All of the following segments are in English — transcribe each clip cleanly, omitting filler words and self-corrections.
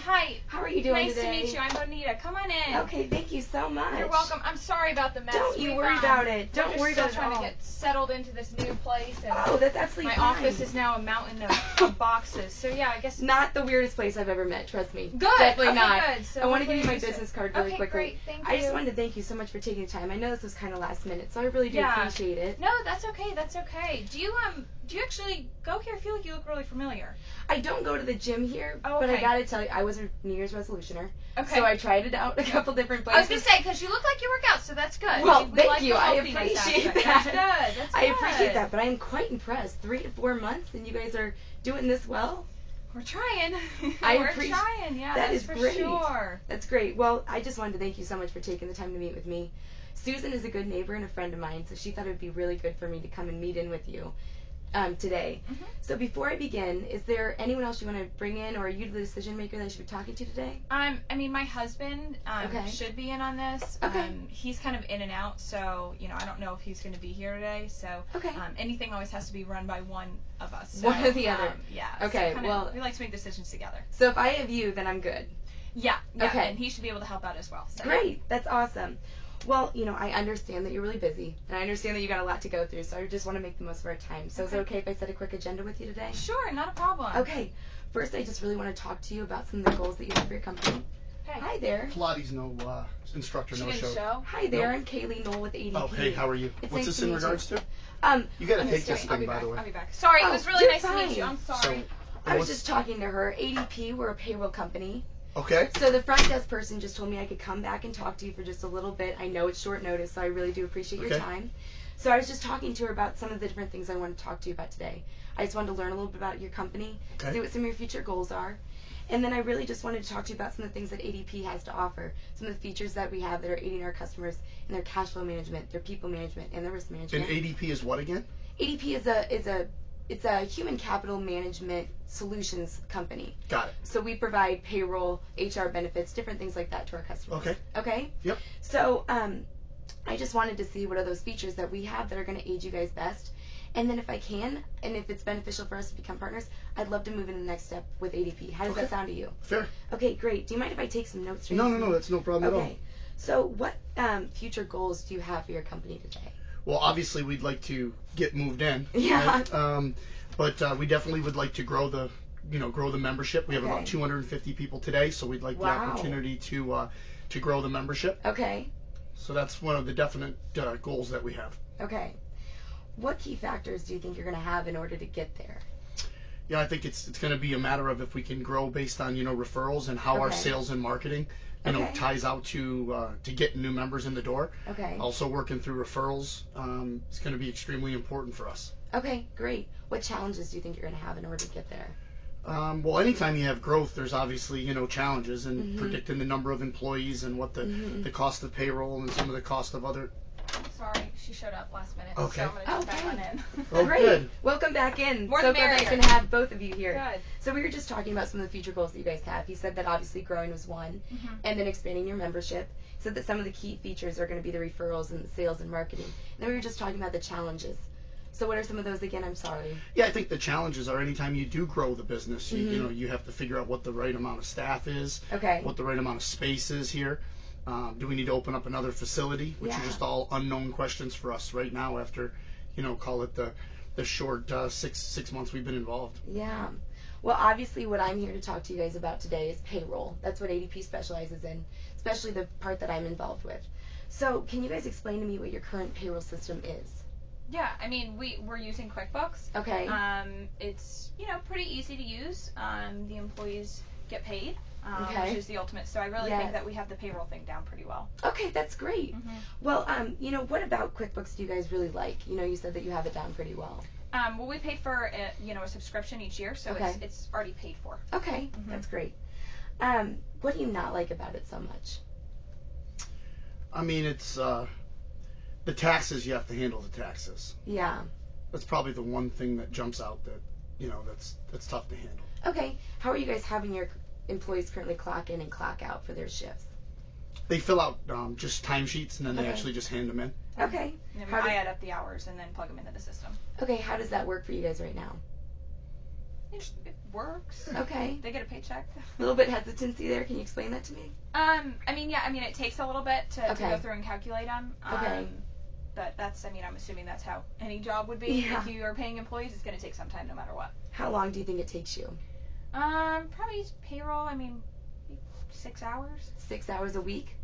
Hi. How are you doing today? Nice to meet you. I'm Bonita. Come on in. Okay, thank you so much. You're welcome. I'm sorry about the mess. Don't you worry about it. Don't worry about it at all. We're still trying to get settled into this new place. And oh, that's absolutely fine. My office is now a mountain of boxes. So yeah, I guess. Not the weirdest place I've ever met, trust me. Good. Definitely okay, not. Good. So I want to give you my business card really quickly. Great. Thank you. I just wanted to thank you so much for taking the time. I know this was kind of last minute, so I really do appreciate it. No, that's okay. That's okay. Do you actually go here? I feel like you look really familiar. I don't go to the gym here, oh, but I gotta tell you, I was a New Year's resolutioner. Okay. So I tried it out a couple different places. I was gonna say, because you look like you work out, so that's good. Well, we thank like you. I appreciate aspect. that. That's good. I appreciate that, but I am quite impressed. 3 to 4 months, and you guys are doing this well. We're trying. We're trying. Yeah, that is for great. Sure. That's great. Well, I just wanted to thank you so much for taking the time to meet with me. Susan is a good neighbor and a friend of mine, so she thought it would be really good for me to come and meet in with you today. Mm-hmm. So before I begin, is there anyone else you want to bring in, or are you the decision maker that I should be talking to today? I mean, my husband should be in on this. Okay. He's kind of in and out, so I don't know if he's going to be here today. So anything always has to be run by one of us. So, one or the other. Yeah. Okay. So well, we like to make decisions together. So if I have you, then I'm good. Yeah. Okay. And he should be able to help out as well. So. Great. That's awesome. Well, I understand that you're really busy, and I understand that you got a lot to go through, so I just want to make the most of our time. So is it okay if I set a quick agenda with you today? Sure, not a problem. Okay. First, I just really want to talk to you about some of the goals that you have for your company. Hey. Hi there. Pilates instructor she no didn't show. Hi there, I'm Kalie Noll with ADP. Oh, hey, how are you? It's What's nice this in regards to? You gotta take this thing, by the way. I'll be back. Sorry, it was really you're nice to meet you. fine. I'm sorry. I was just talking to her. ADP, we're a payroll company. Okay. So the front desk person just told me I could come back and talk to you for just a little bit. I know it's short notice, so I really do appreciate your time. So I was just talking to her about some of the different things I want to talk to you about today. I just wanted to learn a little bit about your company, see what some of your future goals are. And then I really just wanted to talk to you about some of the things that ADP has to offer, some of the features that we have that are aiding our customers in their cash flow management, their people management, and their risk management. And ADP is what again? ADP is a human capital management solutions company. Got it. So we provide payroll, HR benefits, different things like that to our customers. Okay. Okay? Yep. So I just wanted to see what are those features that we have that are going to aid you guys best. And then if I can, and if it's beneficial for us to become partners, I'd love to move into the next step with ADP. How does that sound to you? Fair. Okay, great. Do you mind if I take some notes? No, that's no problem at all. Okay. So what future goals do you have for your company today? Well, obviously we'd like to get moved in. Yeah. Right? But we definitely would like to grow the membership. We have about 250 people today, so we'd like the opportunity to grow the membership. Okay. So that's one of the definite goals that we have. Okay. What key factors do you think you're going to have in order to get there? Yeah, I think it's going to be a matter of if we can grow based on referrals and how our sales and marketing ties out to get new members in the door. Okay. Also working through referrals is going to be extremely important for us. Okay, great. What challenges do you think you're going to have in order to get there? Well, anytime you have growth, there's obviously challenges in predicting the number of employees and what the cost of payroll and some of the cost of other. Sorry, she showed up last minute. Okay. So I'm going to jump back on in. Oh, great. Good. Welcome back in. More so the glad I merrier. can have both of you here. Good. So we were just talking about some of the future goals that you guys have. You said that obviously growing was one, and then expanding your membership. You said that some of the key features are going to be the referrals and the sales and marketing. And then we were just talking about the challenges. So what are some of those again? I'm sorry. Yeah, I think the challenges are anytime you do grow the business, you have to figure out what the right amount of staff is, what the right amount of space is here. Do we need to open up another facility? Which are just all unknown questions for us right now after, call it the short 6 months we've been involved. Yeah. Well, obviously what I'm here to talk to you guys about today is payroll. That's what ADP specializes in, especially the part that I'm involved with. So can you guys explain to me what your current payroll system is? Yeah, I mean, we're using QuickBooks. Okay. It's, pretty easy to use. The employees get paid. Okay. Which is the ultimate. So I really think that we have the payroll thing down pretty well. Okay, that's great. Well, what about QuickBooks do you guys really like? You said that you have it down pretty well. Well, we pay for a subscription each year, so it's already paid for. Okay, that's great. What do you not like about it so much? I mean, it's the taxes. You have to handle the taxes. Yeah. That's probably the one thing that jumps out that that's tough to handle. Okay. How are you guys having your employees currently clock in and clock out for their shifts? They fill out just timesheets and then they actually just hand them in. Okay. And then I add up the hours and then plug them into the system. Okay. How does that work for you guys right now? It works. Okay. They get a paycheck. A little bit hesitancy there. Can you explain that to me? It takes a little bit to go through and calculate them. Okay. But I'm assuming that's how any job would be. Yeah. If you are paying employees, it's going to take some time no matter what. How long do you think it takes you? Probably payroll, 6 hours. 6 hours a week?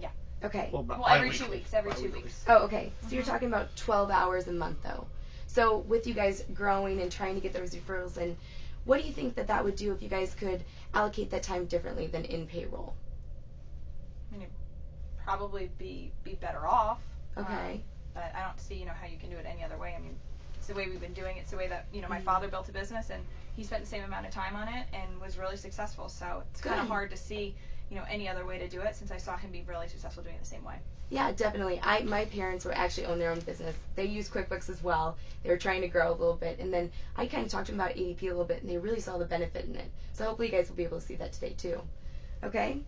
Yeah. Okay. Well, every 2 weeks. Every 2 weeks. Oh, okay. So you're talking about 12 hours a month, though. So with you guys growing and trying to get those referrals in, what do you think that would do if you guys could allocate that time differently than in payroll? It'd probably be better off. Okay. But I don't see, how you can do it any other way. It's the way we've been doing it. It's the way that, my father built a business, and he spent the same amount of time on it and was really successful. So it's kind of hard to see, any other way to do it, since I saw him be really successful doing it the same way. Yeah, definitely. My parents were actually own their own business. They use QuickBooks as well. They were trying to grow a little bit, and then I kind of talked to them about ADP a little bit, and they really saw the benefit in it. So hopefully you guys will be able to see that today too. Okay?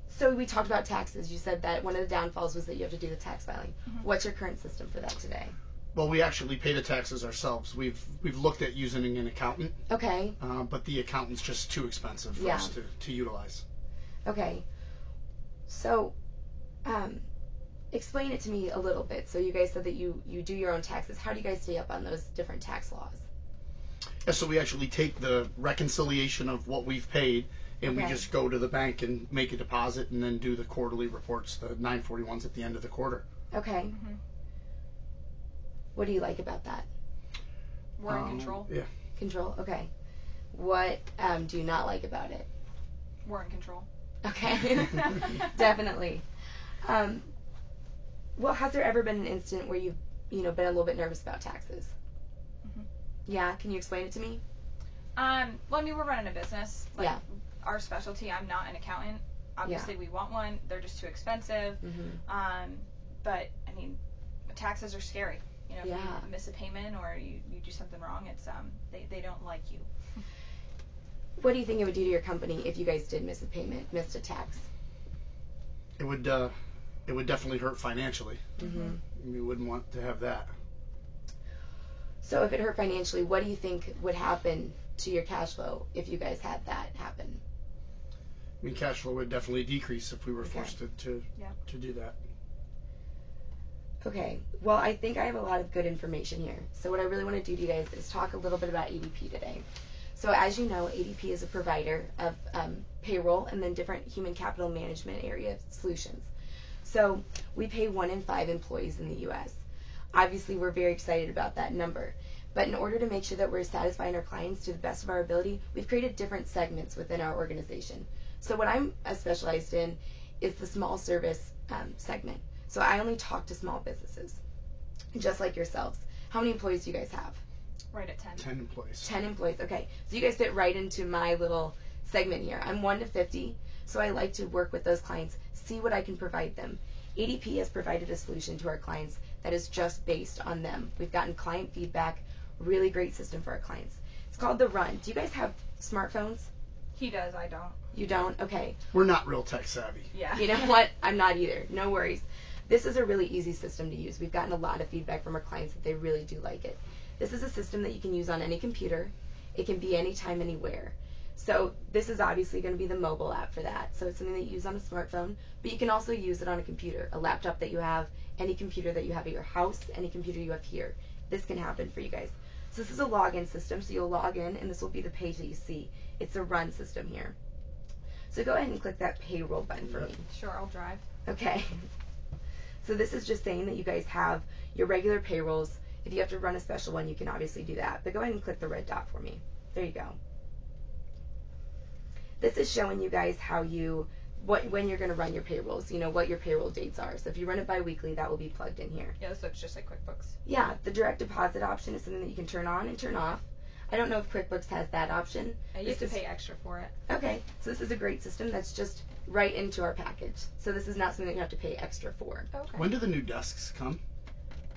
So we talked about taxes. You said that one of the downfalls was that you have to do the tax filing. Mm-hmm. What's your current system for that today? Well, we actually pay the taxes ourselves. We've looked at using an accountant. Okay. But the accountant's just too expensive for us to utilize. Okay. So, explain it to me a little bit. So you guys said that you do your own taxes. How do you guys stay up on those different tax laws? Yeah, so we actually take the reconciliation of what we've paid, and we just go to the bank and make a deposit, and then do the quarterly reports, the 941s at the end of the quarter. Okay. Mm-hmm. What do you like about that? We're in control. Yeah. Control. Okay. What do you not like about it? We're in control. Okay. Definitely. Well, has there ever been an incident where you've been a little bit nervous about taxes? Mm-hmm. Yeah. Can you explain it to me? We're running a business. Our specialty. I'm not an accountant. Obviously, we want one. They're just too expensive. Mm-hmm. But taxes are scary. If you miss a payment or you do something wrong, it's they don't like you. What do you think it would do to your company if you guys did miss a payment, missed a tax? It would definitely hurt financially. Mm-hmm. We wouldn't want to have that. So if it hurt financially, what do you think would happen to your cash flow if you guys had that happen? Cash flow would definitely decrease if we were forced to do that. Okay, well, I think I have a lot of good information here. So what I really want to do to you guys is talk a little bit about ADP today. So as you know, ADP is a provider of payroll and then different human capital management area solutions. So we pay 1 in 5 employees in the U.S. Obviously, we're very excited about that number. But in order to make sure that we're satisfying our clients to the best of our ability, we've created different segments within our organization. So what I'm specialized in is the small service segment. So I only talk to small businesses, just like yourselves. How many employees do you guys have? Right at 10. 10 employees. 10 employees, okay. So you guys fit right into my little segment here. I'm 1 to 50, so I like to work with those clients, see what I can provide them. ADP has provided a solution to our clients that is just based on them. We've gotten client feedback, really great system for our clients. It's called The Run. Do you guys have smartphones? He does, I don't. You don't? Okay. We're not real tech savvy. Yeah. You know what? I'm not either. No worries. This is a really easy system to use. We've gotten a lot of feedback from our clients that they really do like it. This is a system that you can use on any computer. It can be anytime, anywhere. So this is obviously going to be the mobile app for that. So it's something that you use on a smartphone, but you can also use it on a computer, a laptop that you have, any computer that you have at your house, any computer you have here. This can happen for you guys. So this is a login system, so you'll log in, and this will be the page that you see. It's a run system here. So go ahead and click that payroll button for me. Sure, I'll drive. Okay. So this is just saying that you guys have your regular payrolls. If you have to run a special one, you can obviously do that. But go ahead and click the red dot for me. There you go. This is showing you guys how when you're going to run your payrolls, what your payroll dates are. So if you run it bi-weekly, that will be plugged in here. Yeah, this looks just like QuickBooks. Yeah, the direct deposit option is something that you can turn on and turn off. I don't know if QuickBooks has that option. I used to pay extra for it. Okay, so this is a great system that's just right into our package. So this is not something that you have to pay extra for. Okay. When do the new desks come?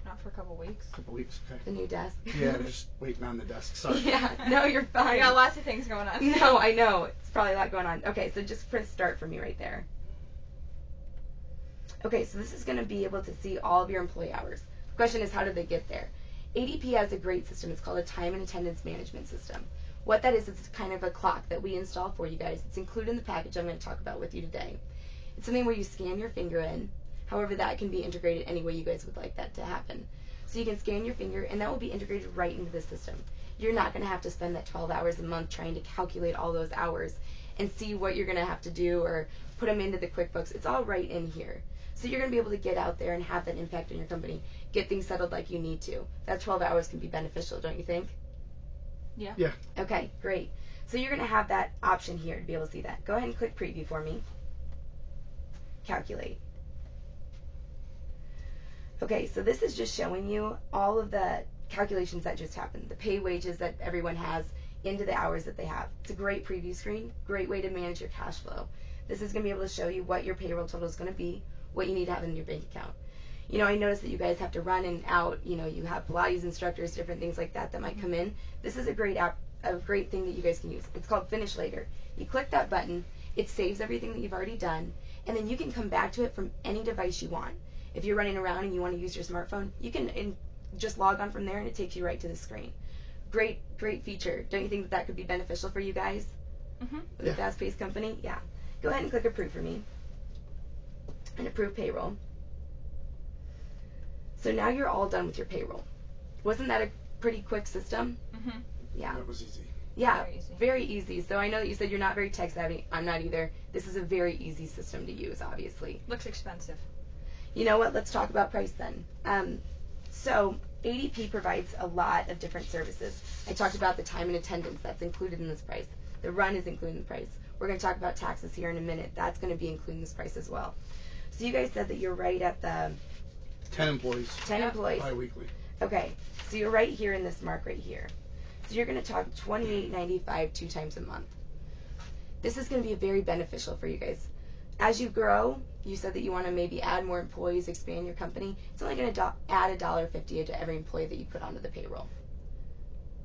Not for a couple weeks. A couple weeks, okay. The new desk. Yeah, just waiting on the desk. Sorry. Yeah, no, you're fine. I got lots of things going on. No, I know. It's probably a lot going on. Okay, so just press start for me right there. Okay, so this is going to be able to see all of your employee hours. The question is, how did they get there? ADP has a great system. It's called a time and attendance management system. What that is, it's kind of a clock that we install for you guys. It's included in the package I'm going to talk about with you today. It's something where you scan your finger in. However, that can be integrated any way you guys would like that to happen. So you can scan your finger, and that will be integrated right into the system. You're not going to have to spend that 12 hours a month trying to calculate all those hours and see what you're going to have to do or put them into the QuickBooks. It's all right in here. So you're going to be able to get out there and have that impact on your company, get things settled like you need to. That 12 hours can be beneficial, don't you think? Yeah. Yeah. Okay, great. So you're going to have that option here to be able to see that. Go ahead and click preview for me. Calculate. Okay, so this is just showing you all of the calculations that just happened, the pay wages that everyone has into the hours that they have. It's a great preview screen, great way to manage your cash flow. This is going to be able to show you what your payroll total is going to be, what you need to have in your bank account. You know, I noticed that you guys have to run and out, you know, you have Pilates instructors, different things like that that might come in. This is a great app, a great thing that you guys can use. It's called Finish Later. You click that button, it saves everything that you've already done, and then you can come back to it from any device you want. If you're running around and you want to use your smartphone, you can just log on from there and it takes you right to the screen. Great feature. Don't you think that could be beneficial for you guys? With a fast-paced company? Yeah. Go ahead and click approve for me. And approve payroll. So now you're all done with your payroll. Wasn't that a pretty quick system? Yeah. That was easy. Yeah, very easy. So I know that you said you're not very tech savvy. I'm not either. This is a very easy system to use, obviously. Looks expensive. You know what? Let's talk about price then. So ADP provides a lot of different services. I talked about the time and attendance. That's included in this price. The run is included in the price. We're going to talk about taxes here in a minute. That's going to be included in this price as well. So you guys said that you're right at the 10 employees. 10 employees. Bi-weekly. Okay. So you're right here in this mark right here. So you're going to talk $28.95 2 times a month. This is going to be very beneficial for you guys. As you grow, you said that you want to maybe add more employees, expand your company. It's only going to add $1.50 to every employee that you put onto the payroll.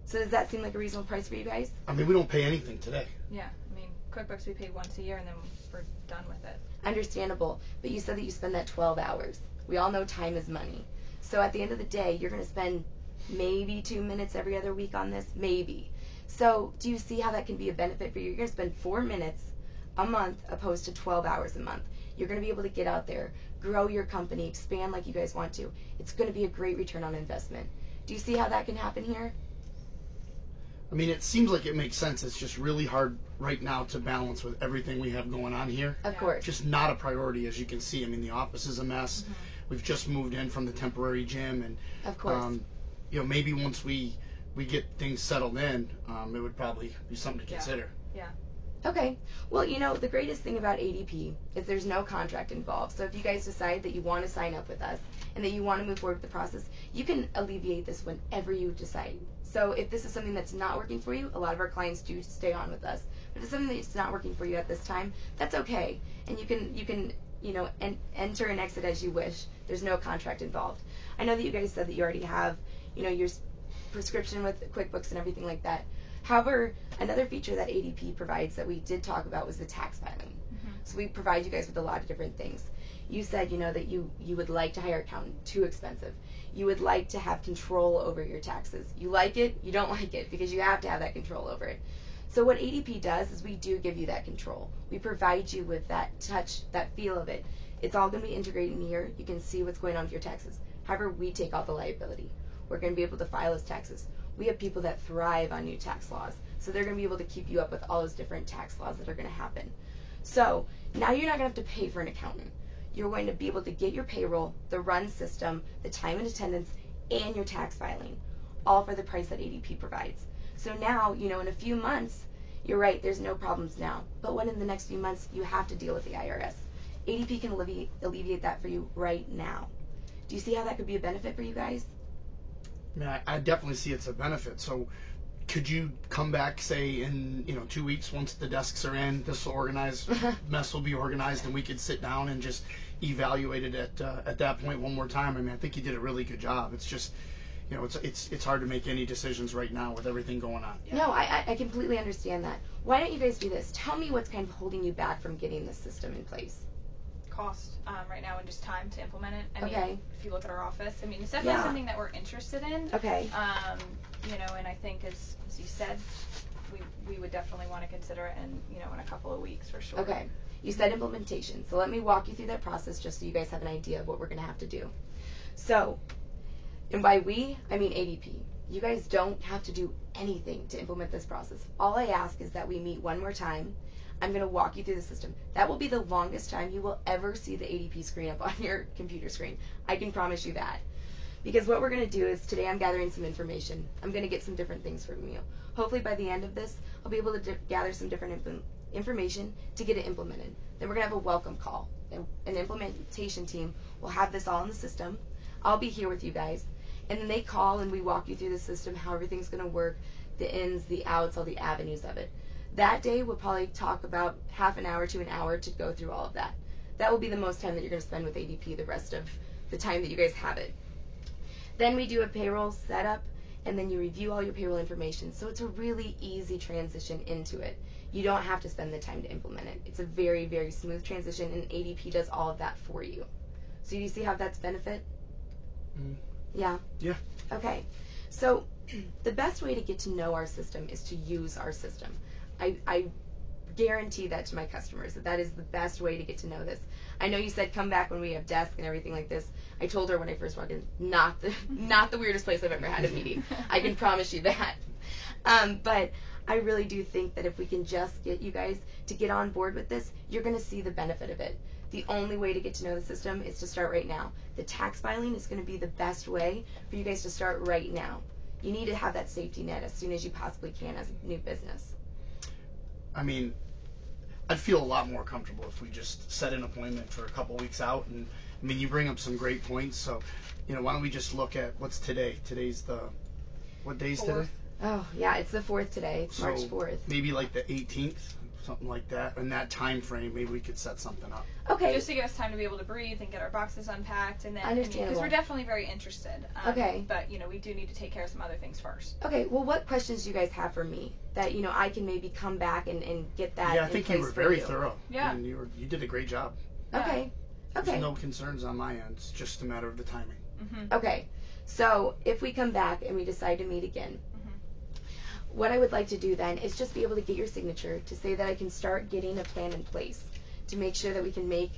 So does that seem like a reasonable price for you guys? I mean, we don't pay anything today. Yeah, I mean, QuickBooks we pay once a year and then we're done with it. Understandable, but you said that you spend that 12 hours. We all know time is money. So at the end of the day, you're going to spend maybe 2 minutes every other week on this, maybe. So do you see how that can be a benefit for you? You're going to spend 4 minutes a month opposed to 12 hours a month. You're going to be able to get out there, grow your company, expand like you guys want to. It's going to be a great return on investment. Do you see how that can happen here? I mean, it seems like it makes sense. It's just really hard right now to balance with everything we have going on here. Of course. Just not a priority, as you can see. I mean, the office is a mess. We've just moved in from the temporary gym, and of course, you know, maybe once we get things settled in, it would probably be something to consider. Yeah. Okay. Well, you know, the greatest thing about ADP is there's no contract involved. So if you guys decide that you want to sign up with us and that you want to move forward with the process, you can alleviate this whenever you decide. So if this is something that's not working for you, a lot of our clients do stay on with us. But if it's something that's not working for you at this time, that's okay. And you can you know, enter and exit as you wish. There's no contract involved. I know that you guys said that you already have, you know, your prescription with QuickBooks and everything like that. However, another feature that ADP provides that we did talk about was the tax filing. So we provide you guys with a lot of different things. You said, you know, that you would like to hire an accountant, too expensive. You would like to have control over your taxes. You like it, you don't like it, because you have to have that control over it. So what ADP does is we do give you that control. We provide you with that touch, that feel of it. It's all going to be integrated in here. You can see what's going on with your taxes. However, we take all the liability. We're going to be able to file those taxes. We have people that thrive on new tax laws, so they're going to be able to keep you up with all those different tax laws that are going to happen. So now you're not going to have to pay for an accountant. You're going to be able to get your payroll, the run system, the time and attendance, and your tax filing, all for the price that ADP provides. So now, you know, in a few months, you're right, there's no problems now. But when in the next few months you have to deal with the IRS, ADP can alleviate that for you right now. Do you see how that could be a benefit for you guys? I mean, I definitely see it's a benefit. So could you come back, say, in 2 weeks once the desks are in, this will organize, mess will be organized, and we could sit down and just evaluate it at that point one more time? I mean, I think you did a really good job. It's just, you know, it's hard to make any decisions right now with everything going on. Yeah. No, I completely understand that. Why don't you guys do this? Tell me what's kind of holding you back from getting this system in place. cost right now and just time to implement it. I Okay. mean, if you look at our office, I mean, it's definitely something that we're interested in. Okay. You know, and I think as you said, we would definitely want to consider it in a couple of weeks for sure. Okay. You said implementation, so let me walk you through that process just so you guys have an idea of what we're going to have to do. So, and by we, I mean ADP. You guys don't have to do anything to implement this process. All I ask is that we meet one more time. I'm going to walk you through the system. That will be the longest time you will ever see the ADP screen up on your computer screen. I can promise you that. Because what we're going to do is today I'm gathering some information. I'm going to get some different things from you. Hopefully by the end of this, I'll be able to gather some different information to get it implemented. Then we're going to have a welcome call. An implementation team will have this all in the system. I'll be here with you guys. And then they call and we walk you through the system, how everything's going to work, the ins, the outs, all the avenues of it. That day we'll probably talk about half an hour to an hour to go through all of that. That will be the most time that you're going to spend with ADP the rest of the time that you guys have it. Then we do a payroll setup, and then you review all your payroll information. So it's a really easy transition into it. You don't have to spend the time to implement it. It's a very, very smooth transition, and ADP does all of that for you. So do you see how that's benefit? Yeah? Yeah. Okay. So the best way to get to know our system is to use our system. I guarantee that to my customers, that is the best way to get to know this. I know you said come back when we have desk and everything like this. I told her when I first walked in, not the weirdest place I've ever had a meeting. I can promise you that. But I really do think that if we can just get you guys to get on board with this, you're going to see the benefit of it. The only way to get to know the system is to start right now. The tax filing is going to be the best way for you guys to start right now. You need to have that safety net as soon as you possibly can as a new business. I mean, I'd feel a lot more comfortable if we just set an appointment for a couple weeks out. And I mean, you bring up some great points. So, why don't we just look at what's today? Today's what day's today? Oh, yeah, it's the 4th today. It's March 4th. Maybe like the 18th, something like that. In that time frame, maybe we could set something up. Okay. Just to give us time to be able to breathe and get our boxes unpacked, and then understandable. Because we're definitely very interested. Okay. But we do need to take care of some other things first. Okay. Well, what questions do you guys have for me that I can maybe come back and get that? Yeah, I think you were very thorough. Yeah. And you did a great job. Okay. There's Okay. no concerns on my end. It's just a matter of the timing. Mm-hmm. Okay. So if we come back and we decide to meet again, what I would like to do then is just be able to get your signature to say that I can start getting a plan in place to make sure that we can make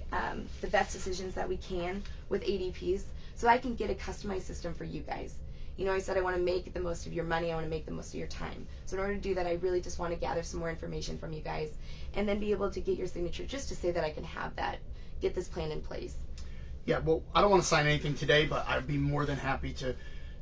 the best decisions that we can with ADPs so I can get a customized system for you guys. I said I want to make the most of your money, I want to make the most of your time. So in order to do that, I really just want to gather some more information from you guys and then be able to get your signature just to say that I can have that, get this plan in place. Yeah, well, I don't want to sign anything today, but I'd be more than happy to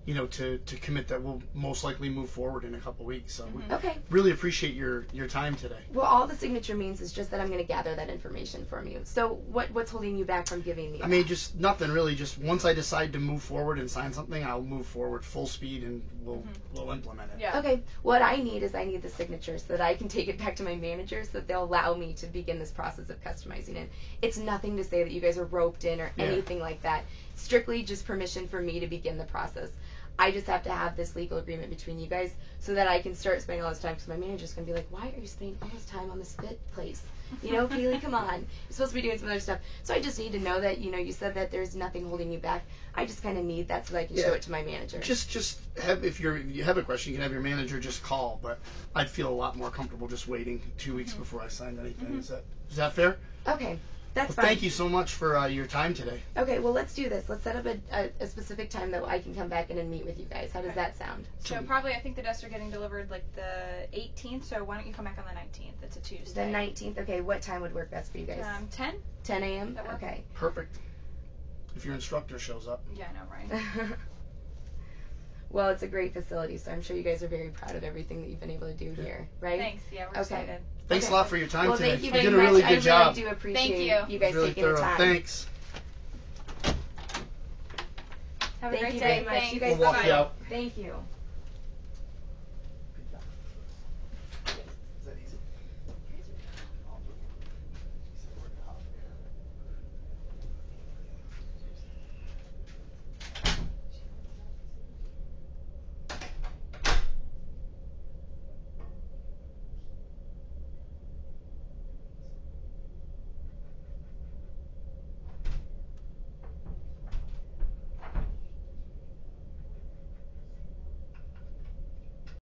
to commit that we'll most likely move forward in a couple weeks. So we really appreciate your time today. Well, all the signature means is just that I'm going to gather that information from you. So what's holding you back from giving me I mean, just nothing really. Just once I decide to move forward and sign something, I'll move forward full speed and we'll implement it. Yeah. Okay. What I need is the signature so that I can take it back to my manager so that they'll allow me to begin this process of customizing it. It's nothing to say that you guys are roped in or anything like that. Strictly just permission for me to begin the process. I just have to have this legal agreement between you guys so that I can start spending all this time, because my manager's going to be like, why are you spending all this time on this fit place? Kalie, come on. You're supposed to be doing some other stuff. So I just need to know that, you said that there's nothing holding you back. I just kind of need that so that I can show it to my manager. Just have, if you have a question, you can have your manager just call, but I'd feel a lot more comfortable just waiting 2 weeks before I signed anything. Is that fair? Okay. That's fine. fine. Thank you so much for your time today. Okay, well, let's do this. Let's set up a specific time that I can come back in and meet with you guys. How does that sound? So probably, I think the desks are getting delivered like the 18th, so why don't you come back on the 19th? It's a Tuesday. The 19th? Okay, what time would work best for you guys? 10? 10 a.m.? Okay. Perfect. If your instructor shows up. Yeah, I know, right? Well, it's a great facility, so I'm sure you guys are very proud of everything that you've been able to do here, right? Thanks, yeah, we're excited. Thanks a lot for your time today. Thank you very did much. a really good job. I really do appreciate you guys taking the time. Thanks. Have a great day. Thank you very much. You guys we'll walk you out. Thank you.